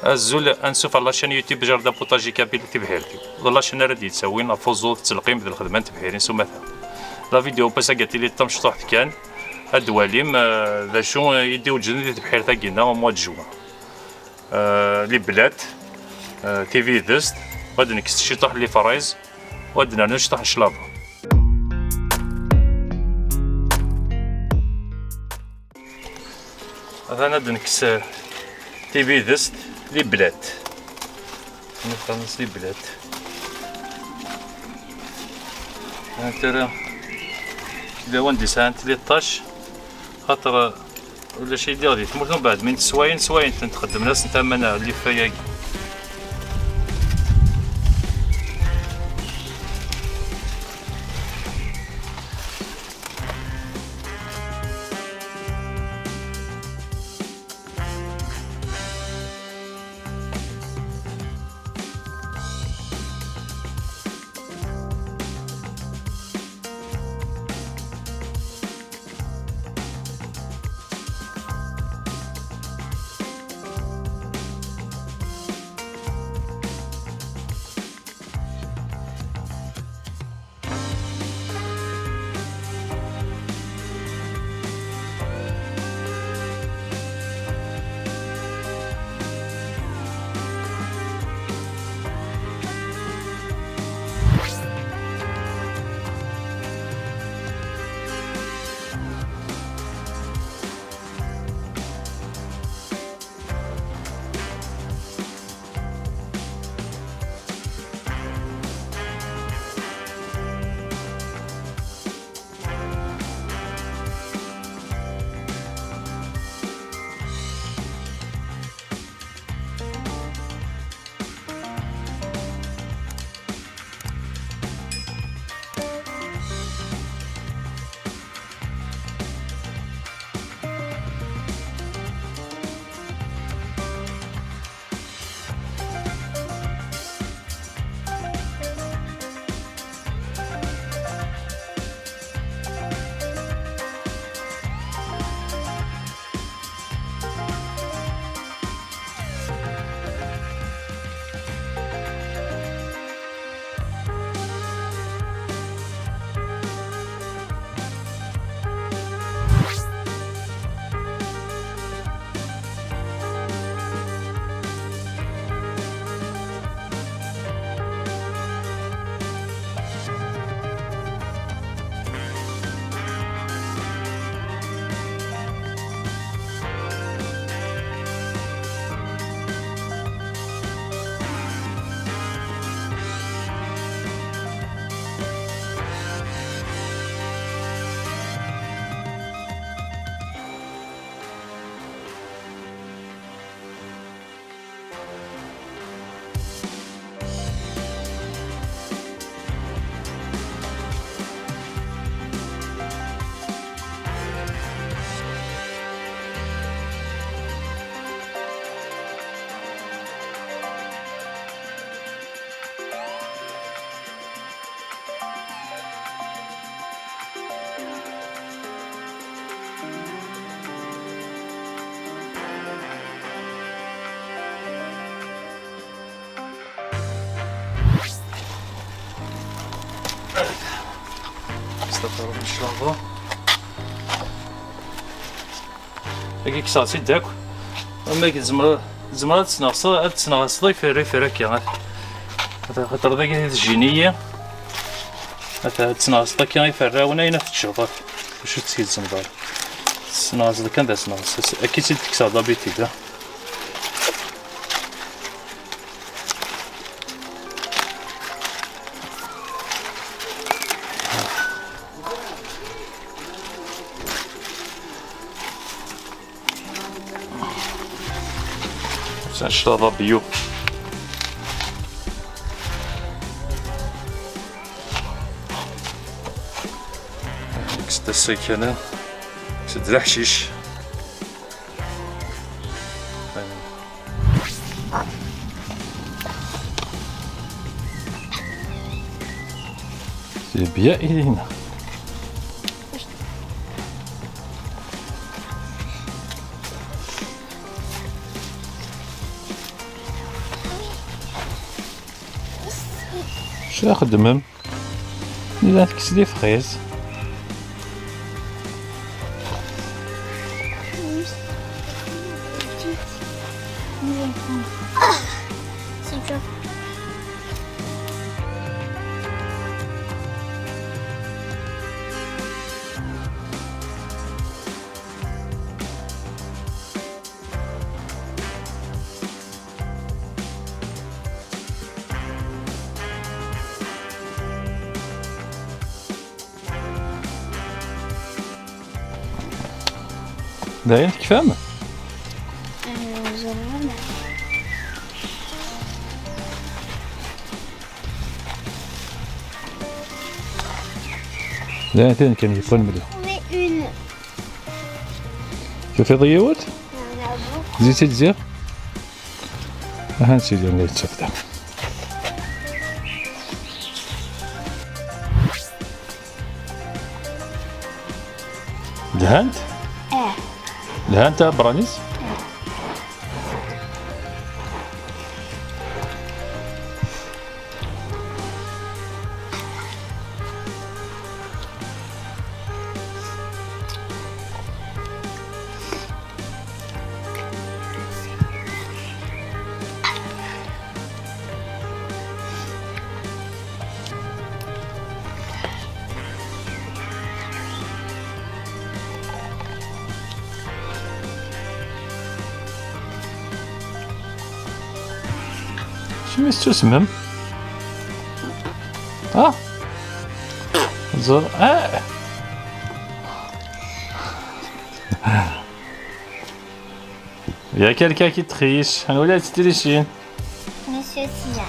الزول انسوف على شان يوتيوب جردا بوطاجي كابيلتي بحيرتي والله شان راه يتساوي فوزو تلقيم ذي الخدمه بحيرين سمثا لا فيديو باس قالت لي طم شطوحت كان الدواليم ذا شو يديو جندي بحير تاكينا موا جوان لي بلاد تي في دست غادي نكس شطوح لي فرايز ودنا نشطح شلابه. هذا انا نكس تي في دست لي بلاد نخلص لي بلاد ترى إذا وندي سنة 13 خاطر ولا شي ديال غادي تموت من بعد من سواين تنتخدم ناس نتمنى اللي فيا. استغفر الله هاكي كساسي داك اما زمرا تسنغص يفرا كي خاطر داك الجينيه تسنغص كي يفرا وناينا في الشرطات واش تسيد زمرا تسنغص كان دا تسنغص اكيد تكسا دابيتي دا سنشرب بيو كست السكنة كست الحشيش بيا إلينا شو خدمهم إلا تكسلي فخيز. داين كفام لا ثاني كان يكون مليح. شوفي ضيوت زيتي تزير ها نسيت اللي تستخدم. دهنت؟ دهنت برانيس؟ شنو تسمم؟ زر يا كلكا كي تخيش انا ولا تدريشين مسيو سيان.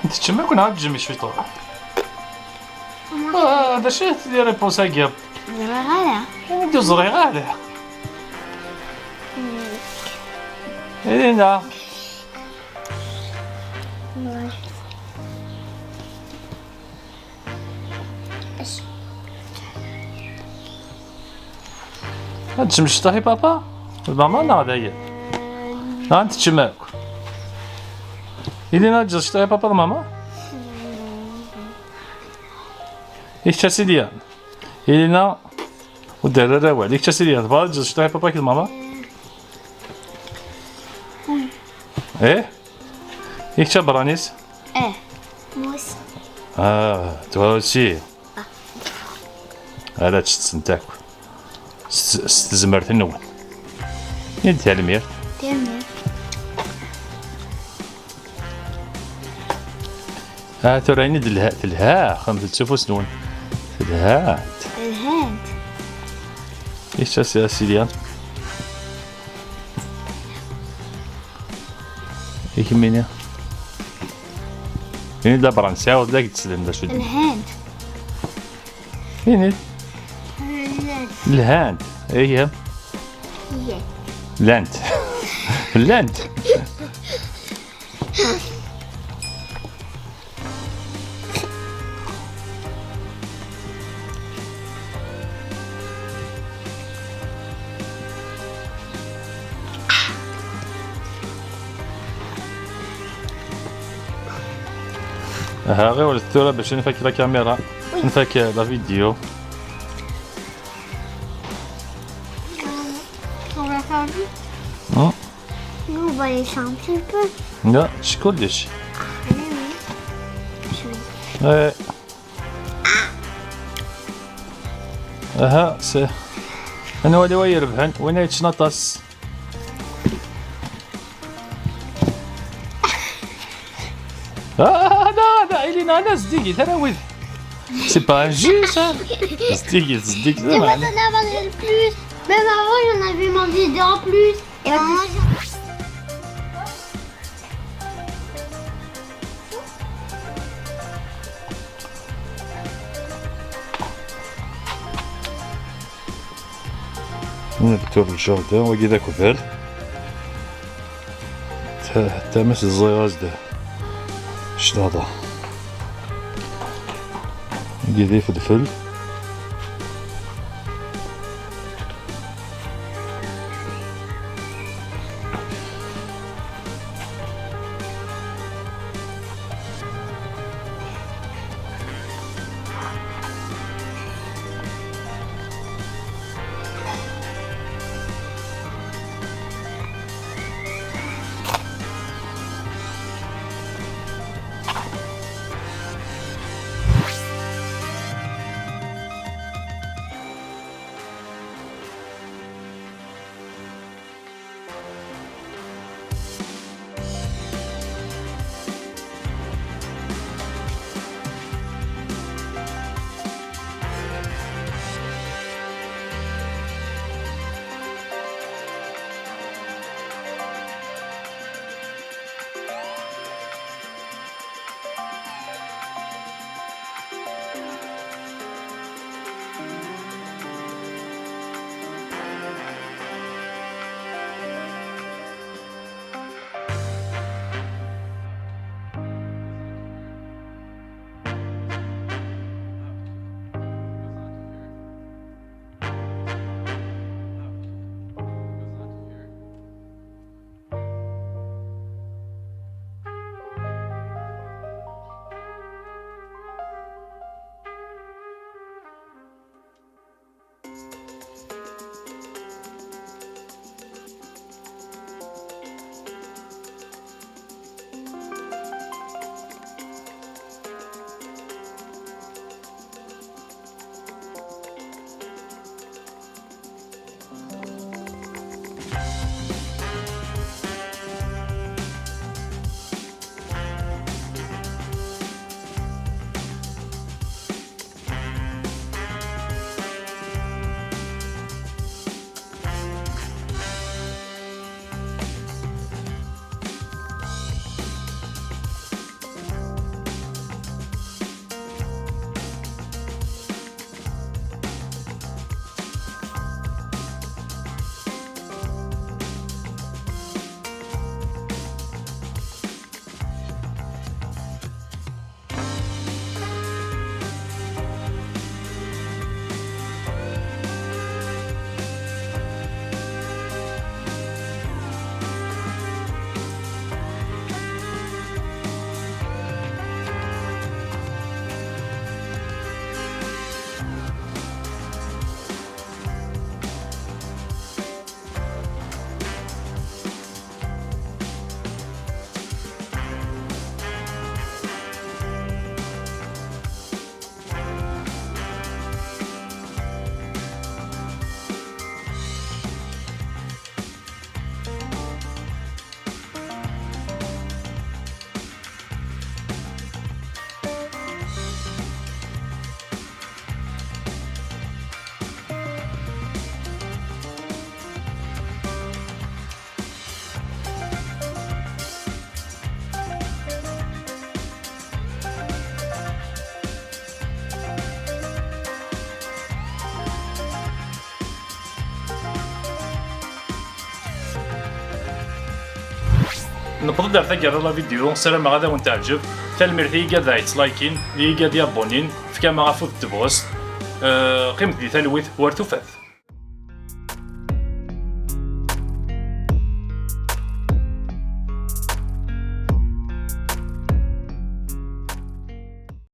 انت تشمي كون عاد تجمي شوي طول. هذا شي دير ريبونس اكيب زعما غالا ندير زري غادا إلينا هاد تشمش طاحي بابا ماما نا هذايا ها انت تشماك إلينا تجي طاحي بابا ماما إيش تسيديان إلينا ودار راوع ليك تسيديان تبغى تجي طاحي بابا كي ماما ايه إيش برانيس موس توسي هذا تستنتاك استزمرت النون يد تعلمير تمام. تراني دلها خمسة تشوفوا نون دلها الهند ايش تسيا سيديان هيك مينيا يعني دا برانسيا ولا تسلم دا شو الهند يعني الهند الهاند هي هي لاند لاند ها غير الثورة باش نفك لا كاميرا نفك لا فيديو. On va faire vite. Nous, on va laisser un petit peu. لا شكلش Oui. ايه اها سي انا ولي ويربحن وين يتشنطس هذا إلينا أنا صديقي ترى وذ سي با ان جو سا صديقي Tu vas زعما en avoir le plus. Même avant, j'en avais mangé deux en plus. Et maintenant, نبتو الجردان وكي ذاك وفال تمس الزياز ده شنو هذا قيدي فلفل. نقدر دار ثقة لا فيديو سلام غادا وانت عجب تالميرتي قادا يتلايكين قادا يابونين فكما غافو الدبوس قيمت دي تلويث وارتوفات.